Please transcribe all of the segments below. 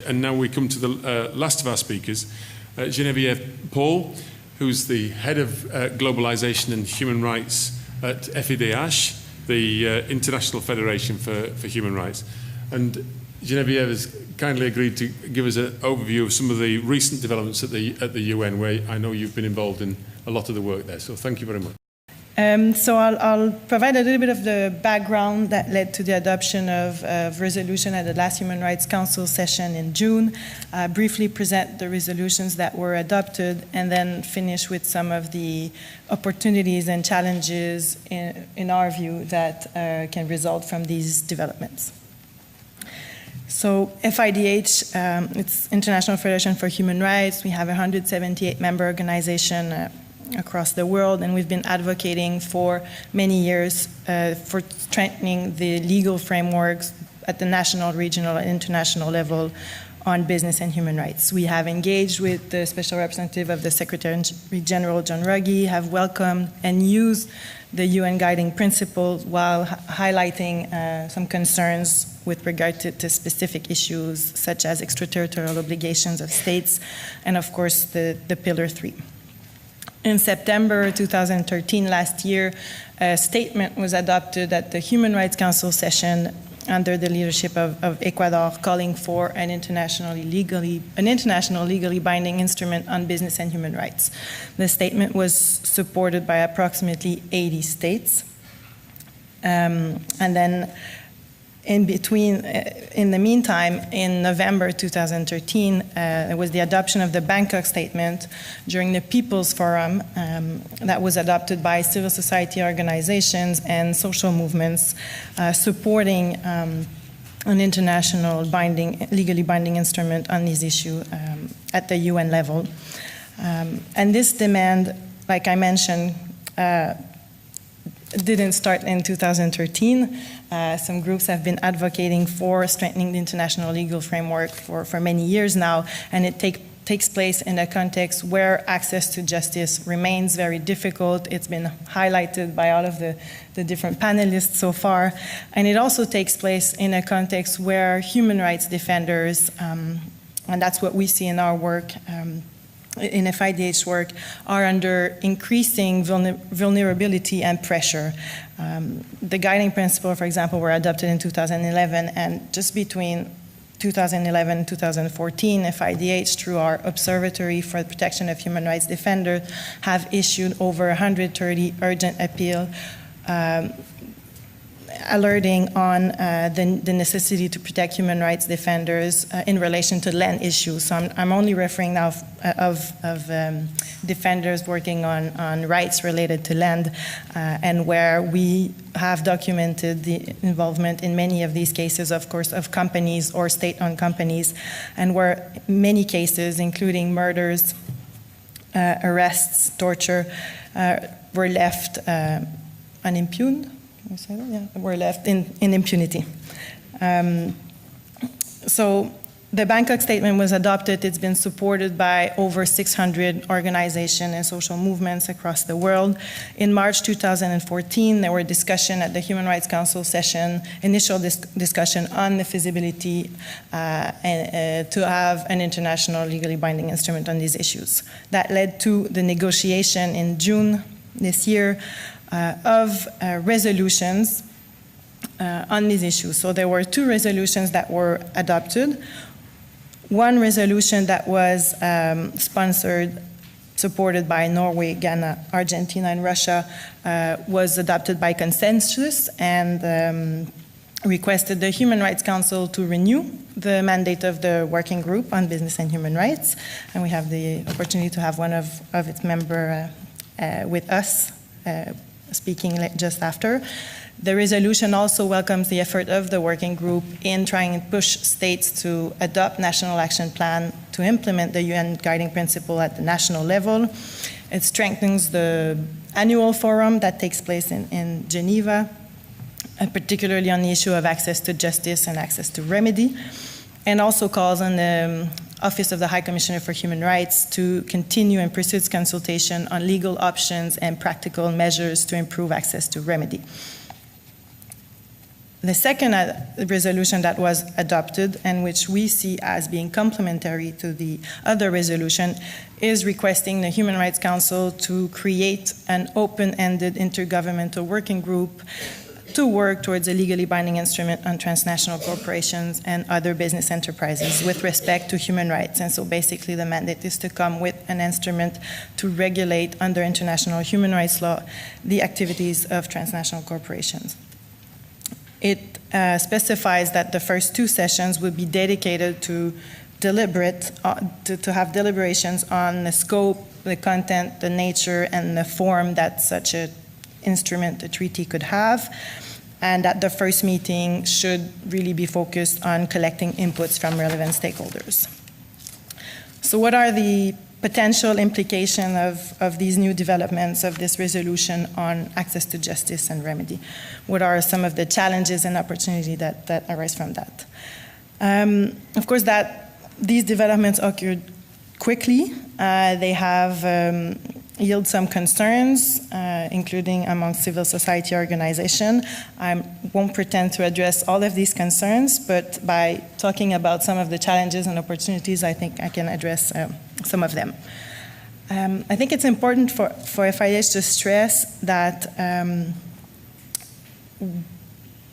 And now we come to the last of our speakers, Geneviève Paul, who's the head of globalization and human rights at FIDH, the International Federation for Human Rights. And Geneviève has kindly agreed to give us an overview of some of the recent developments at the UN, where I know you've been involved in a lot of the work there. So thank you very much. So I'll provide a little bit of the background that led to the adoption of resolution at the last Human Rights Council session in June, briefly present the resolutions that were adopted, and then finish with some of the opportunities and challenges in our view that can result from these developments. So FIDH, it's International Federation for Human Rights. We have a 178 member organization across the world, and we've been advocating for many years for strengthening the legal frameworks at the national, regional, and international level on business and human rights. We have engaged with the Special Representative of the Secretary General, John Ruggie, have welcomed and used the UN guiding principles while highlighting some concerns with regard to specific issues such as extraterritorial obligations of states, and of course the Pillar 3. In September 2013, last year, a statement was adopted at the Human Rights Council session under the leadership of Ecuador, calling for an international legally binding instrument on business and human rights. The statement was supported by approximately 80 states. And then in the meantime, in November 2013, there was the adoption of the Bangkok Statement during the People's Forum that was adopted by civil society organizations and social movements supporting an international legally binding instrument on this issue at the UN level. And this demand, like I mentioned, didn't start in 2013. Some groups have been advocating for strengthening the international legal framework for many years now, and it takes place in a context where access to justice remains very difficult. It's been highlighted by all of the different panelists so far, and it also takes place in a context where human rights defenders, and that's what we see in our work, in FIDH work, are under increasing vulnerability and pressure. The guiding principles, for example, were adopted in 2011, and just between 2011 and 2014, FIDH, through our Observatory for the Protection of Human Rights Defenders, have issued over 130 urgent appeals alerting on the necessity to protect human rights defenders in relation to land issues. So I'm only referring now of defenders working on rights related to land, and where we have documented the involvement in many of these cases, of course, of companies or state-owned companies, and where many cases, including murders, arrests, torture, were left unimpugned. Yeah, were left in impunity. So the Bangkok Statement was adopted. It's been supported by over 600 organizations and social movements across the world. In March 2014, there were discussion at the Human Rights Council session, initial discussion on the feasibility to have an international legally binding instrument on these issues. That led to the negotiation in June this year of resolutions on these issues. So there were 2 resolutions that were adopted. One resolution that was supported by Norway, Ghana, Argentina, and Russia was adopted by consensus and requested the Human Rights Council to renew the mandate of the working group on business and human rights. And we have the opportunity to have one of its members with us speaking just after. The resolution also welcomes the effort of the working group in trying to push states to adopt national action plan to implement the UN guiding principle at the national level. It strengthens the annual forum that takes place in Geneva, particularly on the issue of access to justice and access to remedy, and also calls on the Office of the High Commissioner for Human Rights to continue and pursue its consultation on legal options and practical measures to improve access to remedy. The second resolution that was adopted, and which we see as being complementary to the other resolution, is requesting the Human Rights Council to create an open-ended intergovernmental working group to work towards a legally binding instrument on transnational corporations and other business enterprises with respect to human rights. And so basically the mandate is to come with an instrument to regulate under international human rights law the activities of transnational corporations. It specifies that the first 2 sessions would be dedicated to to have deliberations on the scope, the content, the nature, and the form that such an instrument, a treaty, could have, and that the first meeting should really be focused on collecting inputs from relevant stakeholders. So what are the potential implications of these new developments of this resolution on access to justice and remedy? What are some of the challenges and opportunities that arise from that? Of course, these developments occurred quickly. They have yield some concerns, including among civil society organizations. I won't pretend to address all of these concerns, but by talking about some of the challenges and opportunities, I think I can address some of them. I think it's important for FIDH to stress that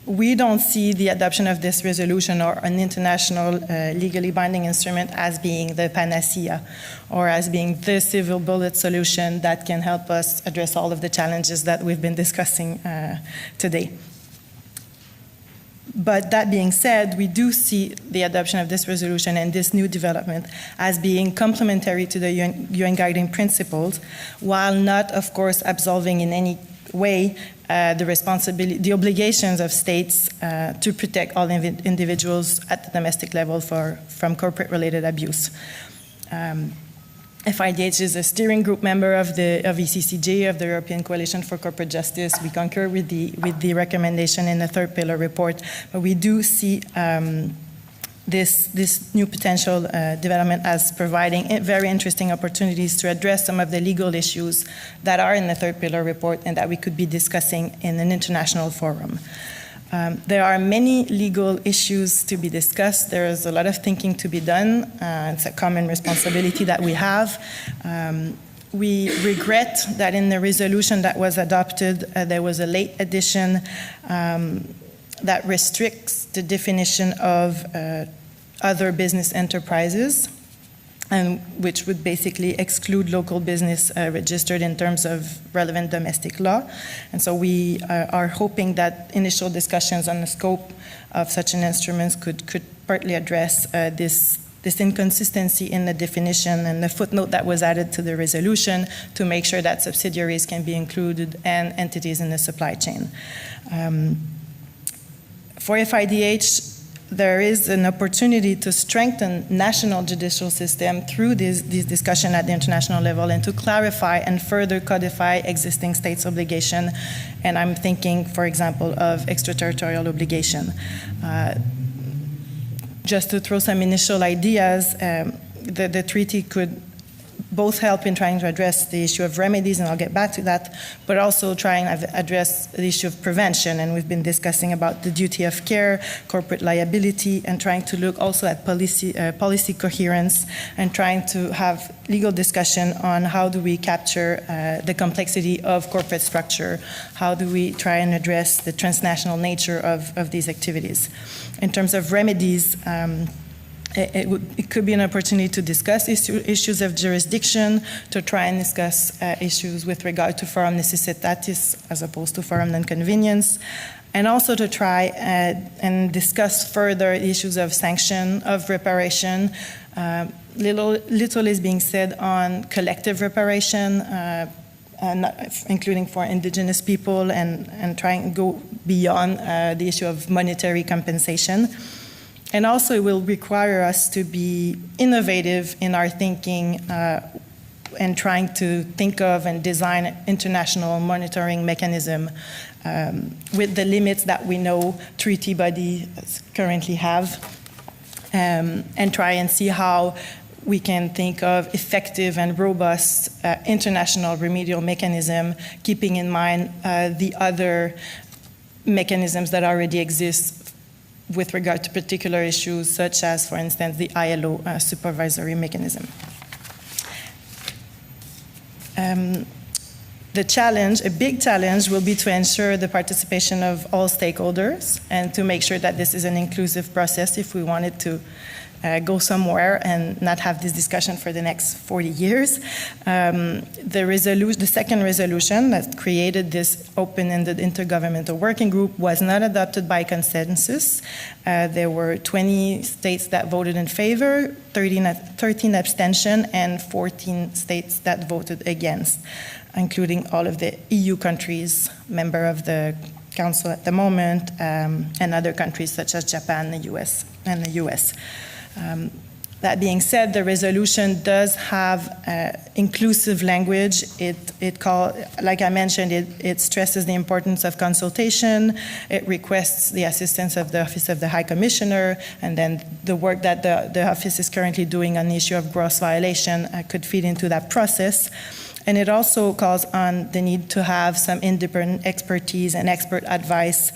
we don't see the adoption of this resolution or an international legally binding instrument as being the panacea or as being the silver bullet solution that can help us address all of the challenges that we've been discussing today. But that being said, we do see the adoption of this resolution and this new development as being complementary to the UN guiding principles, while not, of course, absolving in any way the obligations of states to protect all individuals at the domestic level from corporate-related abuse. FIDH is a steering group member of ECCJ, of the European Coalition for Corporate Justice. We concur with the recommendation in the third pillar report, but we do see this new potential development as providing very interesting opportunities to address some of the legal issues that are in the third pillar report and that we could be discussing in an international forum. There are many legal issues to be discussed. There is a lot of thinking to be done. It's a common responsibility that we have. We regret that in the resolution that was adopted, there was a late addition that restricts the definition of other business enterprises, and which would basically exclude local business registered in terms of relevant domestic law. And so we are hoping that initial discussions on the scope of such an instrument could partly address this inconsistency in the definition and the footnote that was added to the resolution to make sure that subsidiaries can be included and entities in the supply chain. For FIDH, there is an opportunity to strengthen national judicial system through this discussion at the international level and to clarify and further codify existing states' obligation. And I'm thinking, for example, of extraterritorial obligation. Just to throw some initial ideas, the treaty could both help in trying to address the issue of remedies, and I'll get back to that, but also try and address the issue of prevention. And we've been discussing about the duty of care, corporate liability, and trying to look also at policy coherence and trying to have legal discussion on how do we capture the complexity of corporate structure, how do we try and address the transnational nature of these activities. In terms of remedies, it could be an opportunity to discuss issues of jurisdiction, to try and discuss issues with regard to forum necessitatis as opposed to forum non-convenience, and also to try and discuss further issues of sanction, of reparation. Little is being said on collective reparation, including for indigenous people, and trying to go beyond the issue of monetary compensation. And also it will require us to be innovative in our thinking and trying to think of and design international monitoring mechanism with the limits that we know treaty bodies currently have, and try and see how we can think of effective and robust international remedial mechanism, keeping in mind the other mechanisms that already exist with regard to particular issues, such as, for instance, the ILO supervisory mechanism. The challenge, a big challenge, will be to ensure the participation of all stakeholders and to make sure that this is an inclusive process if we want it to go somewhere and not have this discussion for the next 40 years. The second resolution that created this open-ended intergovernmental working group was not adopted by consensus. There were 20 states that voted in favor, 13 abstention, and 14 states that voted against, including all of the EU countries, member of the Council at the moment, and other countries such as Japan, the US, and the US. That being said, the resolution does have inclusive language. Like I mentioned, it stresses the importance of consultation. It requests the assistance of the Office of the High Commissioner, and then the work that the office is currently doing on the issue of gross violation could feed into that process. And it also calls on the need to have some independent expertise and expert advice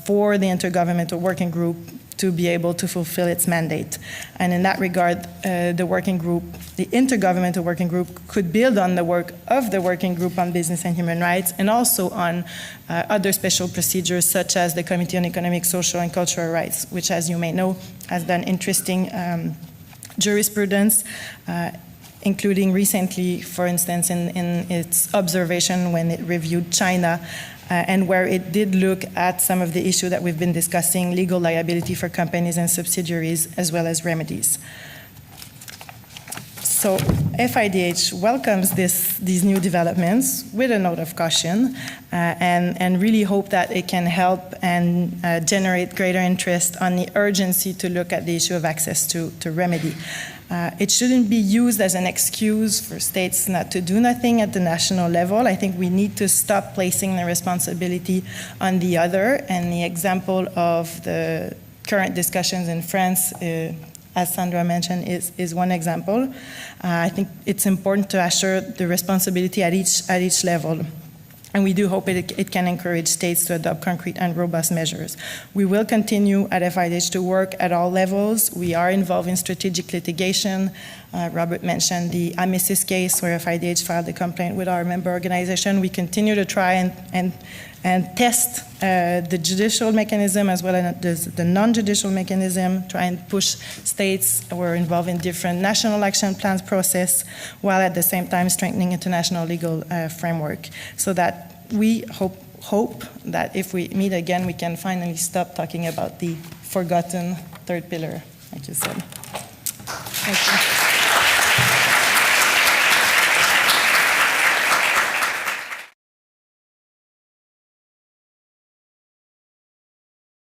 for the Intergovernmental Working Group to be able to fulfill its mandate. And in that regard, the Intergovernmental Working Group could build on the work of the Working Group on Business and Human Rights, and also on other special procedures such as the Committee on Economic, Social, and Cultural Rights, which, as you may know, has done interesting jurisprudence, including recently, for instance, in its observation when it reviewed China, and where it did look at some of the issues that we've been discussing, legal liability for companies and subsidiaries, as well as remedies. So FIDH welcomes these new developments with a note of caution, and really hope that it can help and generate greater interest on the urgency to look at the issue of access to remedy. It shouldn't be used as an excuse for states not to do nothing at the national level. I think we need to stop placing the responsibility on the other, and the example of the current discussions in France, as Sandra mentioned, is one example. I think it's important to assure the responsibility at each level. And we do hope it can encourage states to adopt concrete and robust measures. We will continue at FIDH to work at all levels. We are involved in strategic litigation. Robert mentioned the Amicis case where FIDH filed a complaint with our member organization. We continue to try and test the judicial mechanism as well as the non-judicial mechanism, try and push states who are involved in different national action plans process, while at the same time strengthening international legal framework, so that we hope that if we meet again, we can finally stop talking about the forgotten third pillar, like you said. Thank you.